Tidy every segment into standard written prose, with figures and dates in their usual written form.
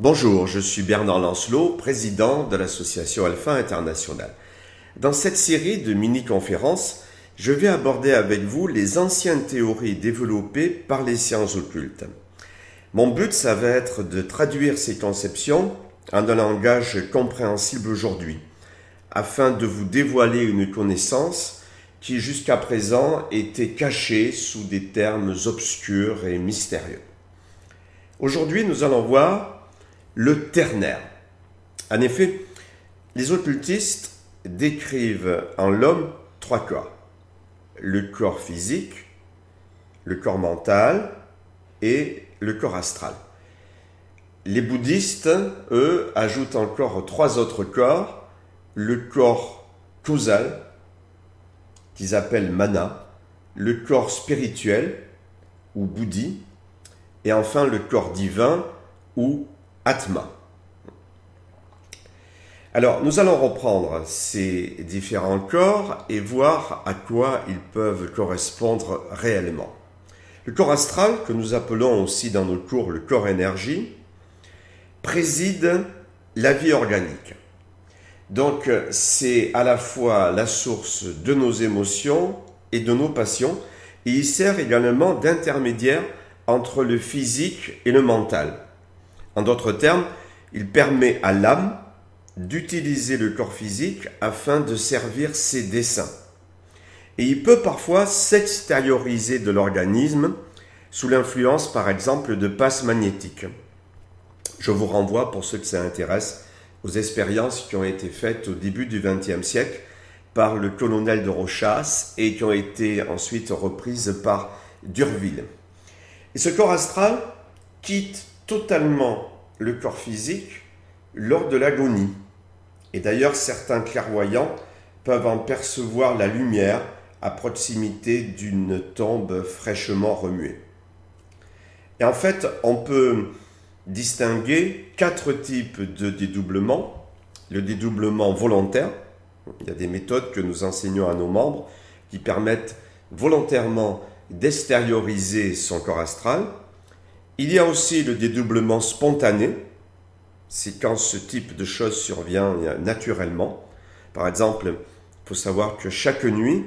Bonjour, je suis Bernard Lancelot, président de l'association Alpha International. Dans cette série de mini-conférences, je vais aborder avec vous les anciennes théories développées par les sciences occultes. Mon but, ça va être de traduire ces conceptions en un langage compréhensible aujourd'hui, afin de vous dévoiler une connaissance qui jusqu'à présent était cachée sous des termes obscurs et mystérieux. Aujourd'hui, nous allons voir le ternaire. En effet, les occultistes décrivent en l'homme trois corps. Le corps physique, le corps mental et le corps astral. Les bouddhistes, eux, ajoutent encore trois autres corps. Le corps causal, qu'ils appellent mana, le corps spirituel, ou buddhi, et enfin le corps divin, ou atma. Alors, nous allons reprendre ces différents corps et voir à quoi ils peuvent correspondre réellement. Le corps astral, que nous appelons aussi dans nos cours le corps énergie, préside la vie organique. Donc, c'est à la fois la source de nos émotions et de nos passions, et il sert également d'intermédiaire entre le physique et le mental. En d'autres termes, il permet à l'âme d'utiliser le corps physique afin de servir ses desseins. Et il peut parfois s'extérioriser de l'organisme sous l'influence, par exemple, de passes magnétiques. Je vous renvoie, pour ceux que ça intéresse, aux expériences qui ont été faites au début du XXe siècle par le colonel de Rochas et qui ont été ensuite reprises par d'Urville. Et ce corps astral quitte totalement le corps physique lors de l'agonie. Et d'ailleurs, certains clairvoyants peuvent en percevoir la lumière à proximité d'une tombe fraîchement remuée. Et en fait, on peut distinguer quatre types de dédoublement. Le dédoublement volontaire, il y a des méthodes que nous enseignons à nos membres qui permettent volontairement d'extérioriser son corps astral. Il y a aussi le dédoublement spontané, c'est quand ce type de choses survient naturellement. Par exemple, il faut savoir que chaque nuit,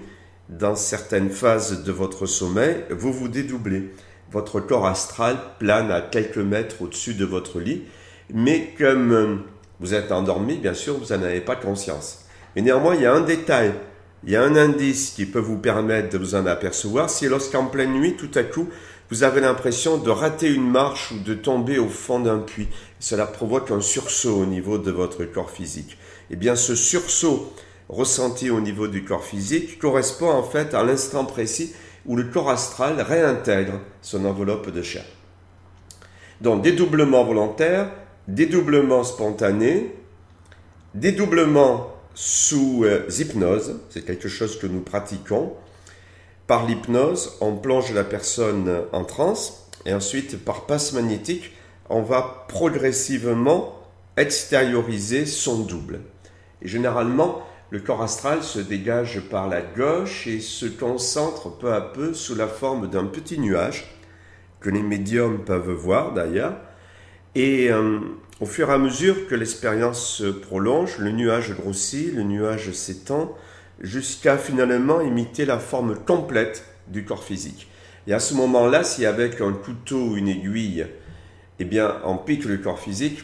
dans certaines phases de votre sommeil, vous vous dédoublez. Votre corps astral plane à quelques mètres au-dessus de votre lit, mais comme vous êtes endormi, bien sûr, vous n'en avez pas conscience. Mais néanmoins, il y a un détail, il y a un indice qui peut vous permettre de vous en apercevoir, c'est lorsqu'en pleine nuit, tout à coup, vous avez l'impression de rater une marche ou de tomber au fond d'un puits. Cela provoque un sursaut au niveau de votre corps physique. Eh bien, ce sursaut ressenti au niveau du corps physique correspond en fait à l'instant précis où le corps astral réintègre son enveloppe de chair. Donc, dédoublement volontaire, dédoublement spontané, dédoublement sous hypnose, c'est quelque chose que nous pratiquons. Par l'hypnose, on plonge la personne en transe et ensuite, par passe magnétique, on va progressivement extérioriser son double. Et généralement, le corps astral se dégage par la gauche et se concentre peu à peu sous la forme d'un petit nuage que les médiums peuvent voir d'ailleurs. Et au fur et à mesure que l'expérience se prolonge, le nuage grossit, le nuage s'étend, jusqu'à finalement imiter la forme complète du corps physique. Et à ce moment-là, si avec un couteau ou une aiguille, eh bien, on pique le corps physique,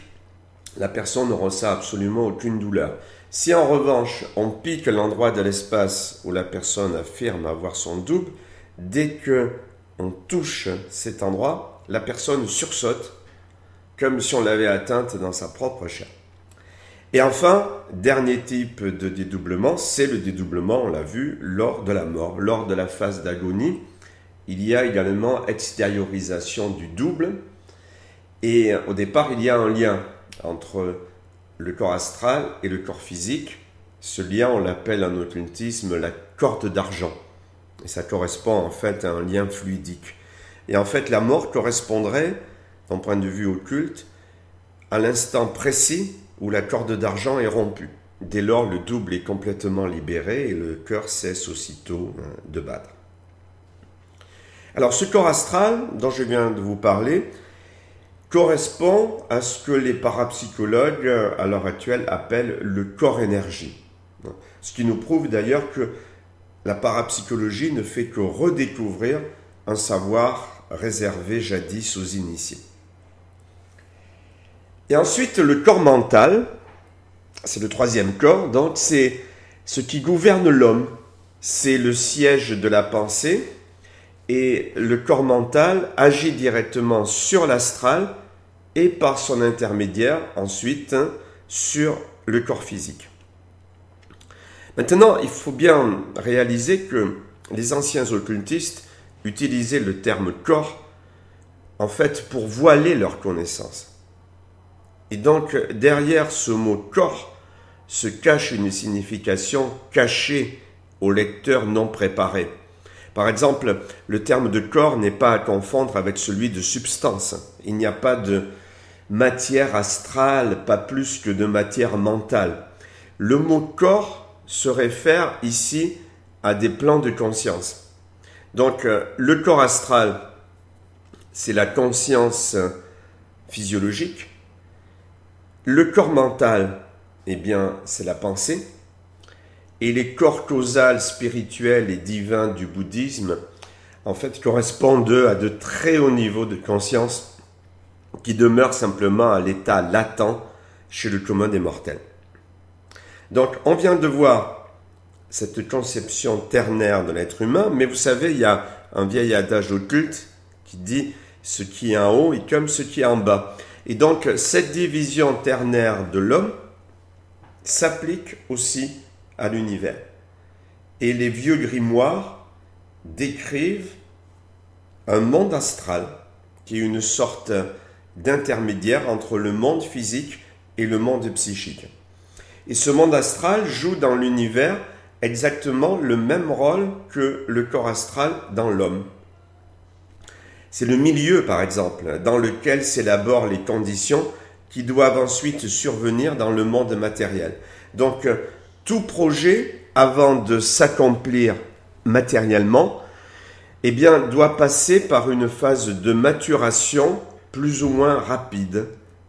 la personne ne ressent absolument aucune douleur. Si en revanche, on pique l'endroit de l'espace où la personne affirme avoir son double, dès qu'on touche cet endroit, la personne sursaute, comme si on l'avait atteinte dans sa propre chair. Et enfin, dernier type de dédoublement, c'est le dédoublement, on l'a vu, lors de la mort, lors de la phase d'agonie. Il y a également extériorisation du double. Et au départ, il y a un lien entre le corps astral et le corps physique. Ce lien, on l'appelle en occultisme la corde d'argent. Et ça correspond en fait à un lien fluidique. Et en fait, la mort correspondrait, d'un point de vue occulte, à l'instant précis où la corde d'argent est rompue. Dès lors, le double est complètement libéré et le cœur cesse aussitôt de battre. Alors, ce corps astral dont je viens de vous parler correspond à ce que les parapsychologues à l'heure actuelle appellent le corps-énergie. Ce qui nous prouve d'ailleurs que la parapsychologie ne fait que redécouvrir un savoir réservé jadis aux initiés. Et ensuite, le corps mental, c'est le troisième corps, donc c'est ce qui gouverne l'homme. C'est le siège de la pensée et le corps mental agit directement sur l'astral et par son intermédiaire ensuite sur le corps physique. Maintenant, il faut bien réaliser que les anciens occultistes utilisaient le terme corps en fait pour voiler leur connaissance. Et donc derrière ce mot corps se cache une signification cachée au lecteur non préparé. Par exemple, le terme de corps n'est pas à confondre avec celui de substance. Il n'y a pas de matière astrale, pas plus que de matière mentale. Le mot corps se réfère ici à des plans de conscience. Donc, le corps astral, c'est la conscience physiologique. Le corps mental, eh bien, c'est la pensée. Et les corps causals, spirituels et divins du bouddhisme, en fait, correspondent à de très hauts niveaux de conscience qui demeurent simplement à l'état latent chez le commun des mortels. Donc, on vient de voir cette conception ternaire de l'être humain, mais vous savez, il y a un vieil adage occulte qui dit « ce qui est en haut est comme ce qui est en bas ». Et donc, cette division ternaire de l'homme s'applique aussi à l'univers. Et les vieux grimoires décrivent un monde astral qui est une sorte d'intermédiaire entre le monde physique et le monde psychique. Et ce monde astral joue dans l'univers exactement le même rôle que le corps astral dans l'homme. C'est le milieu, par exemple, dans lequel s'élaborent les conditions qui doivent ensuite survenir dans le monde matériel. Donc, tout projet, avant de s'accomplir matériellement, eh bien, doit passer par une phase de maturation plus ou moins rapide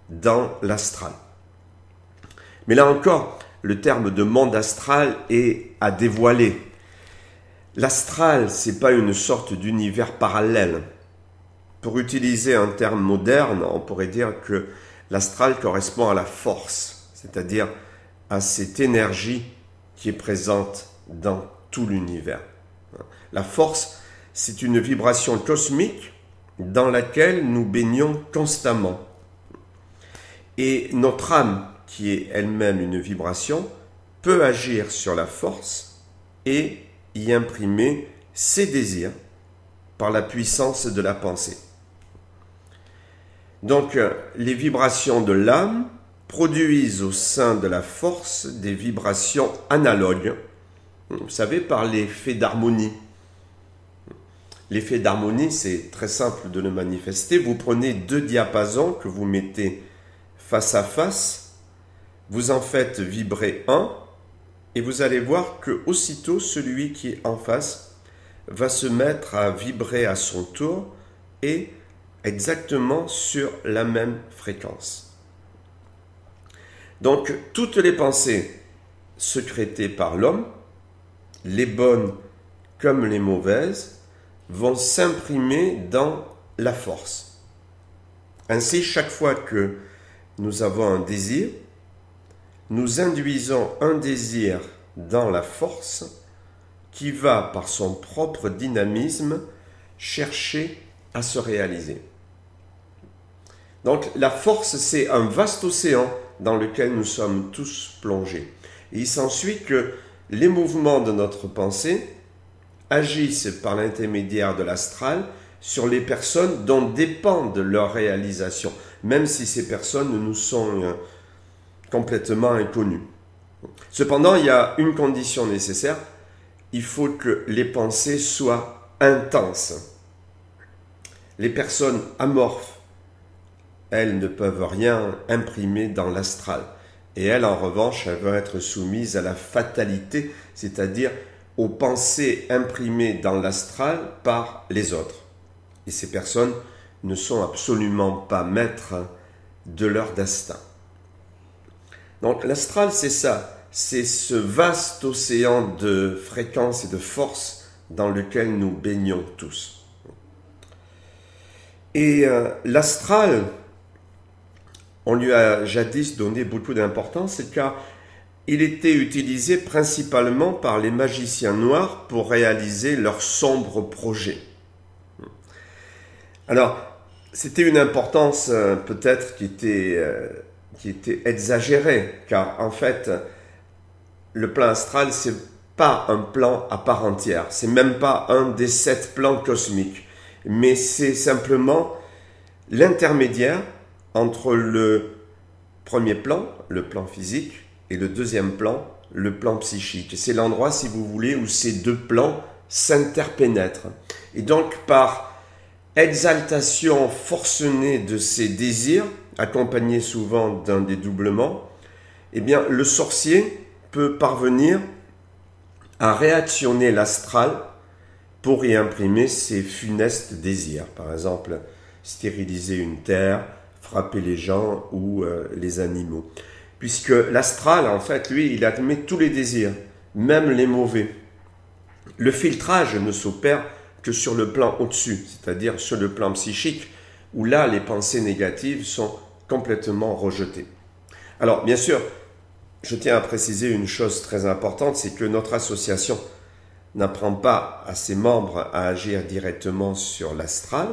dans l'astral. Mais là encore, le terme de monde astral est à dévoiler. L'astral, ce n'est pas une sorte d'univers parallèle. Pour utiliser un terme moderne, on pourrait dire que l'astral correspond à la force, c'est-à-dire à cette énergie qui est présente dans tout l'univers. La force, c'est une vibration cosmique dans laquelle nous baignons constamment. Et notre âme, qui est elle-même une vibration, peut agir sur la force et y imprimer ses désirs par la puissance de la pensée. Donc, les vibrations de l'âme produisent au sein de la force des vibrations analogues, vous savez, par l'effet d'harmonie. L'effet d'harmonie, c'est très simple de le manifester. Vous prenez deux diapasons que vous mettez face à face, vous en faites vibrer un, et vous allez voir que aussitôt celui qui est en face va se mettre à vibrer à son tour et exactement sur la même fréquence. Donc, toutes les pensées sécrétées par l'homme, les bonnes comme les mauvaises, vont s'imprimer dans la force. Ainsi, chaque fois que nous avons un désir, nous induisons un désir dans la force qui va, par son propre dynamisme, chercher à se réaliser. Donc, la force, c'est un vaste océan dans lequel nous sommes tous plongés. Et il s'ensuit que les mouvements de notre pensée agissent par l'intermédiaire de l'astral sur les personnes dont dépendent leur réalisation, même si ces personnes nous sont complètement inconnues. Cependant, il y a une condition nécessaire, il faut que les pensées soient intenses. Les personnes amorphes, elles ne peuvent rien imprimer dans l'astral. Et elles, en revanche, elles vont être soumises à la fatalité, c'est-à-dire aux pensées imprimées dans l'astral par les autres. Et ces personnes ne sont absolument pas maîtres de leur destin. Donc l'astral, c'est ça, c'est ce vaste océan de fréquences et de forces dans lequel nous baignons tous. Et l'astral, on lui a jadis donné beaucoup d'importance, car il était utilisé principalement par les magiciens noirs pour réaliser leurs sombres projets. Alors, c'était une importance peut-être qui était exagérée, car en fait, le plan astral, c'est pas un plan à part entière, c'est même pas un des 7 plans cosmiques, mais c'est simplement l'intermédiaire entre le premier plan, le plan physique, et le deuxième plan, le plan psychique. C'est l'endroit, si vous voulez, où ces deux plans s'interpénètrent. Et donc, par exaltation forcenée de ces désirs, accompagnés souvent d'un dédoublement, eh bien, le sorcier peut parvenir à réactionner l'astral pour y imprimer ses funestes désirs. Par exemple, stériliser une terre, frapper les gens ou les animaux. Puisque l'astral, en fait, lui, il admet tous les désirs, même les mauvais. Le filtrage ne s'opère que sur le plan au-dessus, c'est-à-dire sur le plan psychique, où là, les pensées négatives sont complètement rejetées. Alors, bien sûr, je tiens à préciser une chose très importante, c'est que notre association n'apprend pas à ses membres à agir directement sur l'astral,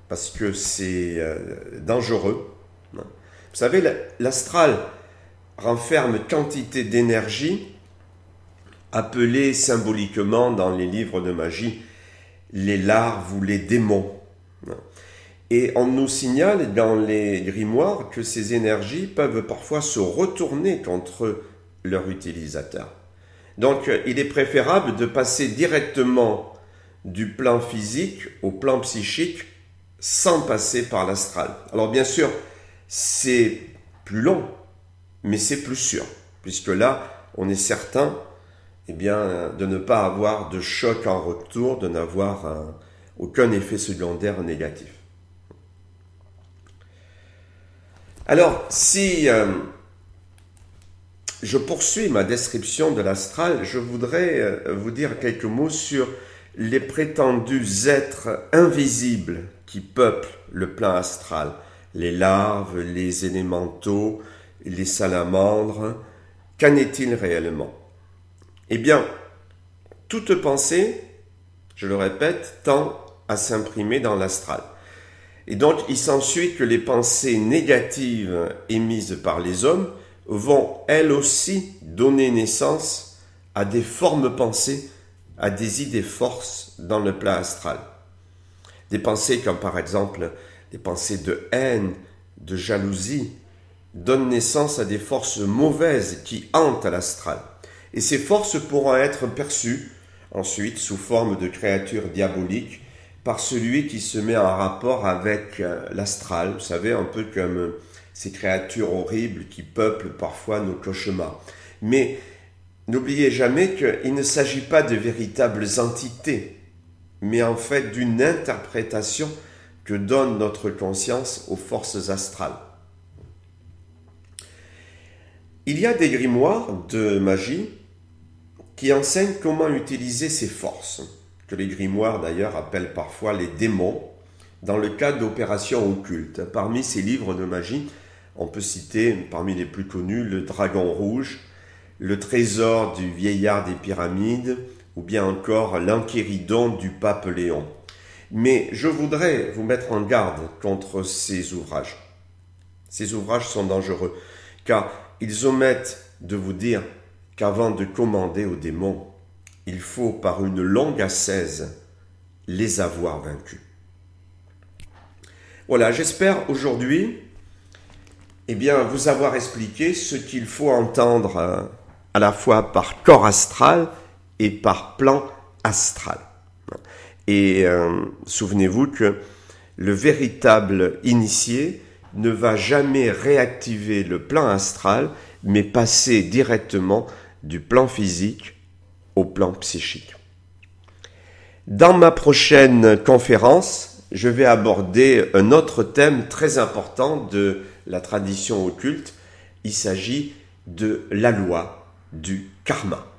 parce que c'est dangereux. Vous savez, l'astral renferme quantité d'énergie appelée symboliquement dans les livres de magie les larves ou les démons. Et on nous signale dans les grimoires que ces énergies peuvent parfois se retourner contre leur utilisateur. Donc, il est préférable de passer directement du plan physique au plan psychique sans passer par l'astral. Alors, bien sûr, c'est plus long, mais c'est plus sûr, puisque là, on est certain de ne pas avoir de choc en retour, de n'avoir aucun effet secondaire négatif. Alors, si je poursuis ma description de l'astral, je voudrais vous dire quelques mots sur les prétendus êtres invisibles qui peuplent le plan astral. Les larves, les élémentaux, les salamandres. Qu'en est-il réellement? Eh bien, toute pensée, je le répète, tend à s'imprimer dans l'astral. Et donc, il s'ensuit que les pensées négatives émises par les hommes vont, elles aussi, donner naissance à des formes pensées, à des idées forces dans le plan astral. Des pensées comme par exemple des pensées de haine, de jalousie, donnent naissance à des forces mauvaises qui hantent l'astral. Et ces forces pourront être perçues ensuite sous forme de créatures diaboliques par celui qui se met en rapport avec l'astral, vous savez, un peu comme ces créatures horribles qui peuplent parfois nos cauchemars. Mais n'oubliez jamais qu'il ne s'agit pas de véritables entités, mais en fait d'une interprétation que donne notre conscience aux forces astrales. Il y a des grimoires de magie qui enseignent comment utiliser ces forces, que les grimoires d'ailleurs appellent parfois les démons, dans le cadre d'opérations occultes. Parmi ces livres de magie, on peut citer parmi les plus connus le Dragon Rouge, le Trésor du Vieillard des Pyramides, ou bien encore l'Enchiridion du Pape Léon. Mais je voudrais vous mettre en garde contre ces ouvrages. Ces ouvrages sont dangereux, car ils omettent de vous dire qu'avant de commander aux démons, il faut par une longue ascèse les avoir vaincus. Voilà, j'espère aujourd'hui vous avoir expliqué ce qu'il faut entendre à la fois par corps astral et par plan astral. Et souvenez-vous que le véritable initié ne va jamais réactiver le plan astral, mais passer directement du plan physique au plan psychique. Dans ma prochaine conférence, je vais aborder un autre thème très important de la tradition occulte. Il s'agit de la loi du karma.